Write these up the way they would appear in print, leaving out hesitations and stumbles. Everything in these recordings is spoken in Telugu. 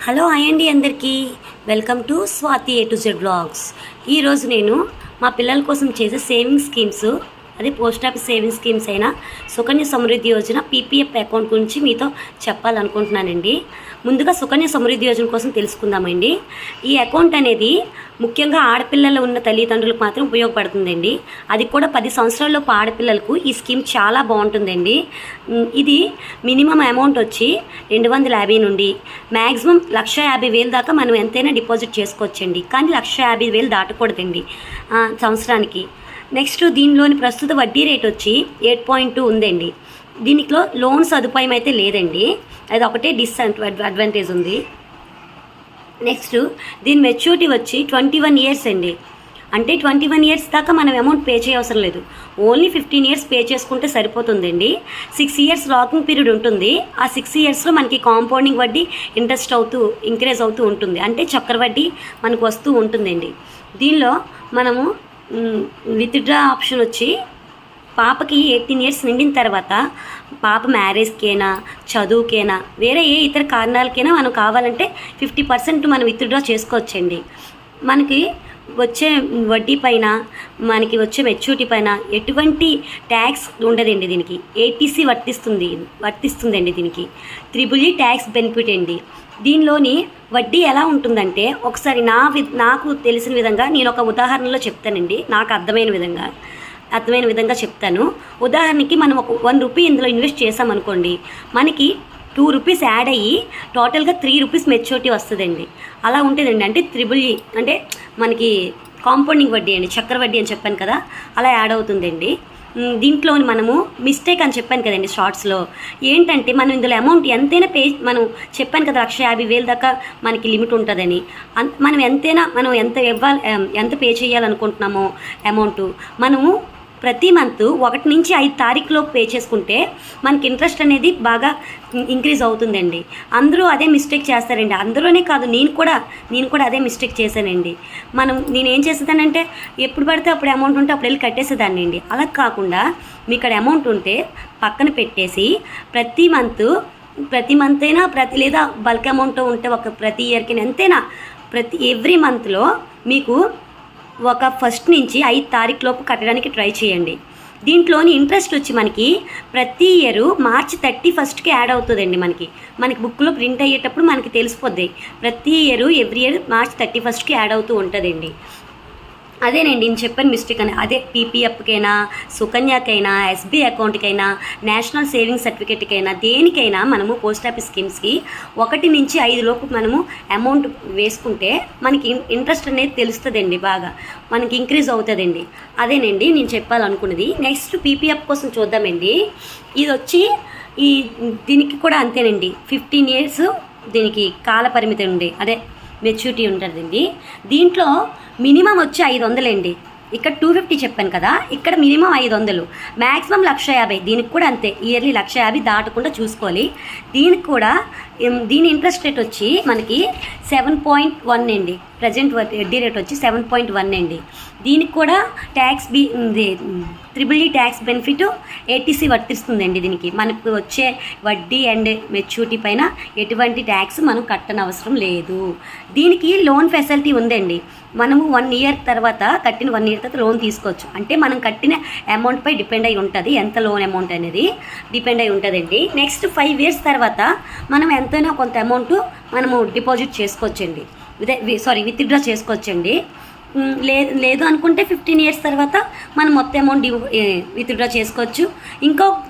హలో హాయ్ అండి అందరికీ welcome to Swathi A to Z blogs. ఈరోజు నేను మా పిల్లల కోసం చేసే సేవింగ్ స్కీమ్స్, అదే పోస్ట్ ఆఫీస్ సేవింగ్ స్కీమ్స్ అయినా సుకన్య సమృద్ధి యోజన పీపీఎఫ్ అకౌంట్ గురించి మీతో చెప్పాలనుకుంటున్నానండి. ముందుగా సుకన్య సమృద్ధి యోజన కోసం తెలుసుకుందామండి. ఈ అకౌంట్ అనేది ముఖ్యంగా ఆడపిల్లలు ఉన్న తల్లిదండ్రులకు మాత్రం ఉపయోగపడుతుందండి. అది కూడా 10 సంవత్సరాలలోపు ఆడపిల్లలకు ఈ స్కీమ్ చాలా బాగుంటుందండి. ఇది మినిమం అమౌంట్ వచ్చి 250 నుండి మ్యాక్సిమం 1,50,000 దాకా మనం ఎంతైనా డిపాజిట్ చేసుకోవచ్చండి. కానీ 1,50,000 దాటకూడదండి సంవత్సరానికి. నెక్స్ట్ దీనిలోని ప్రస్తుత వడ్డీ రేట్ వచ్చి 8.2 ఉందండి. దీనిలో లోన్ సదుపాయం అయితే లేదండి, అది ఒకటే అడ్వాంటేజ్ ఉంది. నెక్స్ట్ దీని మెచ్యూరిటీ వచ్చి 21 ఇయర్స్ అండి. అంటే 21 ఇయర్స్ దాకా మనం అమౌంట్ పే చేయవసరం లేదు. ఓన్లీ 15 ఇయర్స్ పే చేసుకుంటే సరిపోతుందండి. 6 ఇయర్స్ లాకింగ్ పీరియడ్ ఉంటుంది. ఆ 6 ఇయర్స్లో మనకి కాంపౌండింగ్ వడ్డీ ఇంట్రెస్ట్ అవుతూ ఇంక్రీజ్ అవుతూ ఉంటుంది. అంటే చక్కెర వడ్డీ మనకు వస్తూ ఉంటుందండి. దీనిలో మనము విత్డ్రా ఆప్షన్ వచ్చి పాపకి 18 ఇయర్స్ నిండిన తర్వాత పాప మ్యారేజ్కైనా చదువుకైనా వేరే ఏ ఇతర కారణాలకైనా మనం కావాలంటే 50% మనం విత్డ్రా చేసుకోవచ్చండి. మనకి వచ్చే వడ్డీ పైన మనకి వచ్చే మెచ్యూరిటీ పైన ఎటువంటి ట్యాక్స్ ఉండదండి. దీనికి ఏటీసీ వర్తిస్తుందండి. దీనికి EEE ట్యాక్స్ బెనిఫిట్ అండి. దీనిలోని వడ్డీ ఎలా ఉంటుందంటే ఒకసారి నాకు తెలిసిన విధంగా నేను ఒక ఉదాహరణలో చెప్తానండి. నాకు అర్థమైన విధంగా చెప్తాను. ఉదాహరణకి మనం ఒక 1 రూపీ ఇందులో ఇన్వెస్ట్ చేసామనుకోండి, మనకి 2 రూపీస్ యాడ్ అయ్యి టోటల్గా 3 రూపీస్ మెచ్యూరిటీ వస్తుందండి. అలా ఉంటుందండి. అంటే EEE అంటే మనకి కాంపౌండింగ్ వడ్డీ అండి, చక్కెర వడ్డీ అని చెప్పాను కదా, అలా యాడ్ అవుతుందండి. దీంట్లో మనము మిస్టేక్ అని చెప్పాను కదండి షార్ట్స్లో. ఏంటంటే మనం ఇందులో అమౌంట్ ఎంతైనా మనం చెప్పాను కదా 1,50,000 దాకా మనకి లిమిట్ ఉంటుందని. మనం ఎంత పే చేయాలనుకుంటున్నామో అమౌంట్ మనము ప్రతి మంత్ 1 నుంచి 5 తారీఖులోపు పే చేసుకుంటే మనకి ఇంట్రెస్ట్ అనేది బాగా ఇంక్రీజ్ అవుతుందండి. అందరూ అదే మిస్టేక్ చేస్తారండి. అందులోనే కాదు, నేను కూడా అదే మిస్టేక్ చేశానండి. నేను ఏం చేసేదానంటే ఎప్పుడు పడితే అప్పుడు అమౌంట్ ఉంటే అప్పుడు వెళ్ళి కట్టేసేదాన్ని అండి. అలా కాకుండా మీ ఇక్కడ అమౌంట్ ఉంటే పక్కన పెట్టేసి ప్రతి మంత్ అయినా లేదా బల్క్ అమౌంట్ ఉంటే ప్రతి ఇయర్కి ఎంతైనా ఎవ్రీ మంత్లో మీకు ఒక 1 నుంచి 5 తారీఖులోపు కట్టడానికి ట్రై చేయండి. దీంట్లోని ఇంట్రెస్ట్ వచ్చి మనకి ప్రతి ఇయర్ మార్చి 31కి యాడ్ అవుతుందండి. మనకి బుక్లో ప్రింట్ అయ్యేటప్పుడు మనకి తెలిసిపోద్ది. ప్రతి ఎవ్రీ ఇయర్ మార్చి 31కి యాడ్ అవుతూ ఉంటుందండి. అదేనండి నేను చెప్పాను మిస్టేక్ అని. అదే పీపీఎఫ్కైనా సుకన్యకైనా ఎస్బీ అకౌంట్కైనా నేషనల్ సేవింగ్ సర్టిఫికేట్కైనా దేనికైనా మనము పోస్ట్ ఆఫీస్ స్కీమ్స్కి 1 నుంచి 5 లోపు మనము అమౌంట్ వేసుకుంటే మనకి ఇంట్రెస్ట్ అనేది తెలుస్తుందండి, బాగా మనకి ఇంక్రీజ్ అవుతుందండి. అదేనండి నేను చెప్పాలనుకున్నది. నెక్స్ట్ పీపీఎఫ్ కోసం చూద్దామండి. ఇది వచ్చి దీనికి కూడా అంతేనండి. 15 ఇయర్స్ దీనికి కాల పరిమితి ఉండే అదే మెచ్యూరిటీ ఉంటుందండి. దీంట్లో మినిమం వచ్చి 500 అండి. ఇక్కడ 250 చెప్పాను కదా, ఇక్కడ మినిమం 500, మ్యాక్సిమం 1,50,000. దీనికి కూడా అంతే, ఇయర్లీ 1,50,000 దాటకుండా చూసుకోవాలి. దీని ఇంట్రెస్ట్ రేట్ వచ్చి మనకి 7.1 అండి. ప్రజెంట్ వడ్డీ రేట్ వచ్చి 7.1 అండి. దీనికి కూడా EEE ట్యాక్స్ బెనిఫిట్ ఏటీసీ వర్తిస్తుందండి. దీనికి మనకు వచ్చే వడ్డీ అండ్ మెచ్యూరిటీ పైన ఎటువంటి ట్యాక్స్ మనం కట్టనవసరం లేదు. దీనికి లోన్ ఫెసిలిటీ ఉందండి. మనము 1 ఇయర్ తర్వాత కట్టిన 1 ఇయర్ తర్వాత లోన్ తీసుకోవచ్చు. అంటే మనం కట్టిన అమౌంట్పై డిపెండ్ అయి ఉంటుంది, ఎంత లోన్ అమౌంట్ అనేది డిపెండ్ అయి ఉంటుందండి. నెక్స్ట్ 5 ఇయర్స్ తర్వాత మనం ఎంతైనా కొంత అమౌంట్ మనము డిపాజిట్ చేసుకోవచ్చండి, విత్డ్రా చేసుకోవచ్చండి. లేదు అనుకుంటే 15 ఇయర్స్ తర్వాత మనం మొత్తం అమౌంట్ విత్డ్రా చేసుకోవచ్చు.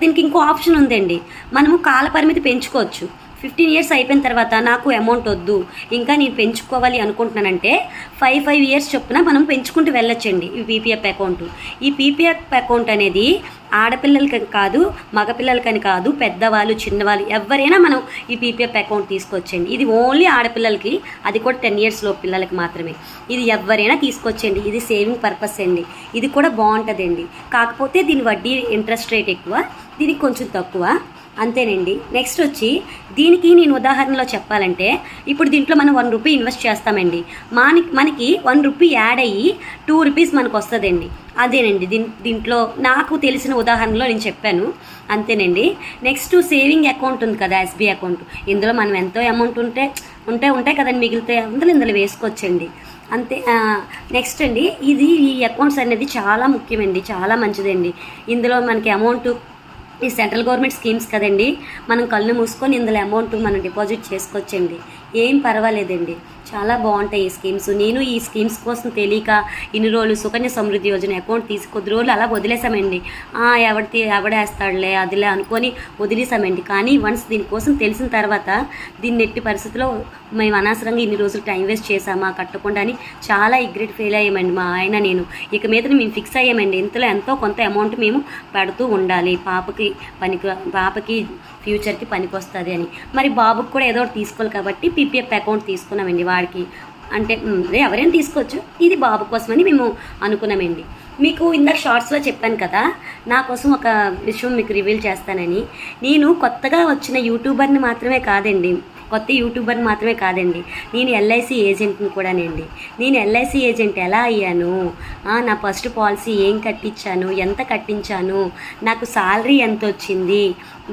దీనికి ఇంకో ఆప్షన్ ఉందండి, మనము కాల పరిమితి పెంచుకోవచ్చు. 15 ఇయర్స్ అయిపోయిన తర్వాత నాకు అమౌంట్ వద్దు, ఇంకా నేను పెంచుకోవాలి అనుకుంటున్నానంటే 5 ఇయర్స్ చొప్పున మనం పెంచుకుంటూ వెళ్ళొచ్చండి. ఈ పీపీఎఫ్ అకౌంట్. ఈ పీపీఎఫ్ అకౌంట్ అనేది ఆడపిల్లలకి కాదు, మగపిల్లలకని కాదు, పెద్దవాళ్ళు చిన్నవాళ్ళు ఎవరైనా మనం ఈ పీపీఎఫ్ అకౌంట్ తీసుకోవచ్చండి. ఇది ఓన్లీ ఆడపిల్లలకి, అది కూడా 10 ఇయర్స్లో పిల్లలకి మాత్రమే. ఇది ఎవరైనా తీసుకోవచ్చండి. ఇది సేవింగ్ పర్పస్ అండి. ఇది కూడా బాగుంటుందండి. కాకపోతే దీని వడ్డీ ఇంట్రెస్ట్ రేట్ ఎక్కువ, దీనికి కొంచెం తక్కువ, అంతేనండి. నెక్స్ట్ వచ్చి దీనికి నేను ఉదాహరణలో చెప్పాలంటే ఇప్పుడు దీంట్లో మనం 1 రూపీ ఇన్వెస్ట్ చేస్తామండి. మనకి 1 రూపీ యాడ్ అయ్యి 2 రూపీస్ మనకు వస్తుందండి. అదేనండి. దీంట్లో నాకు తెలిసిన ఉదాహరణలో నేను చెప్పాను. అంతేనండి. నెక్స్ట్ సేవింగ్ అకౌంట్ ఉంది కదా, ఎస్బీఐ అకౌంట్. ఇందులో మనం ఎంతో అమౌంట్ ఉంటాయి కదండి, మిగిలితే ఇందులో వేసుకోవచ్చండి. అంతే. నెక్స్ట్ అండి, ఈ అకౌంట్స్ అనేది చాలా ముఖ్యమండి, చాలా మంచిదండి. ఇందులో మనకి అమౌంట్ ఈ సెంట్రల్ గవర్నమెంట్ స్కీమ్స్ కదండి, మనం కళ్ళు మూసుకొని ఇందులో అమౌంట్ మనం డిపాజిట్ చేసుకోవచ్చండి. ఏం పర్వాలేదండి, చాలా బాగుంటాయి ఈ స్కీమ్స్. నేను ఈ స్కీమ్స్ కోసం తెలియక ఇన్ని రోజులు సుకన్య సమృద్ధి యోజన అకౌంట్ తీసి కొద్ది రోజులు అలా వదిలేసామండి. ఎవడేస్తాడులే అదిలే అనుకొని వదిలేసామండి. కానీ వన్స్ దీనికోసం తెలిసిన తర్వాత దీన్ని ఎట్టి పరిస్థితిలో మేము అనవసరంగా ఇన్ని రోజులు టైం వేస్ట్ చేసామా కట్టకుండా అని చాలా ఇగ్రెట్ ఫెయిల్ అయ్యామండి మా ఆయన నేను. ఇక మీద మేము ఫిక్స్ అయ్యామండి, ఇంతలో ఎంతో కొంత అమౌంట్ మేము పెడుతూ ఉండాలి, పాపకి ఫ్యూచర్కి పనికి వస్తుంది అని. మరి బాబుకి కూడా ఏదో ఒకటి తీసుకోవాలి కాబట్టి పీపీఎఫ్ అకౌంట్ తీసుకున్నామండి. వాడికి అంటే ఎవరైనా తీసుకోవచ్చు, ఇది బాబు కోసమని మేము అనుకున్నామండి. మీకు ఇందాక షార్ట్స్లో చెప్పాను కదా, నా కోసం ఒక విషయం మీకు రివీల్ చేస్తానని. నేను కొత్తగా వచ్చిన యూట్యూబర్ని మాత్రమే కాదండి, నేను ఎల్ఐసి ఏజెంట్ని కూడానండి. నేను ఎల్ఐసి ఏజెంట్ ఎలా అయ్యాను, నా ఫస్ట్ పాలసీ ఏం కట్టించాను, ఎంత కట్టించాను, నాకు శాలరీ ఎంత వచ్చింది,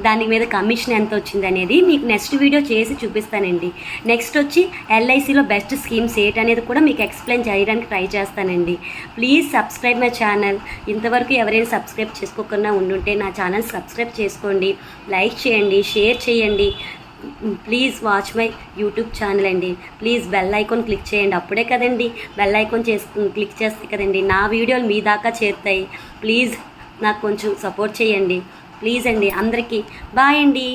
దాని మీద కమిషన్ ఎంత వచ్చింది అనేది మీకు నెక్స్ట్ వీడియో చేసి చూపిస్తానండి. నెక్స్ట్ వచ్చి ఎల్ఐసిలో బెస్ట్ స్కీమ్స్ ఏంటనేది కూడా మీకు ఎక్స్ప్లెయిన్ చేయడానికి ట్రై చేస్తానండి. Please subscribe my channel. ఇంతవరకు ఎవరైనా సబ్స్క్రైబ్ చేసుకోకుండా ఉండుంటే నా ఛానల్ సబ్స్క్రైబ్ చేసుకోండి, లైక్ చేయండి, షేర్ చేయండి. Please watch my YouTube channel అండి. ప్లీజ్ బెల్ ఐకాన్ క్లిక్ చేయండి, అప్పుడే కదండి బెల్ ఐకాన్ క్లిక్ చేస్తే కదండి నా వీడియోలు మీ దాకా చేరుతాయి. ప్లీజ్ నాకు కొంచెం సపోర్ట్ చేయండి ప్లీజ్ అండి. అందరికీ బాయ్ అండి.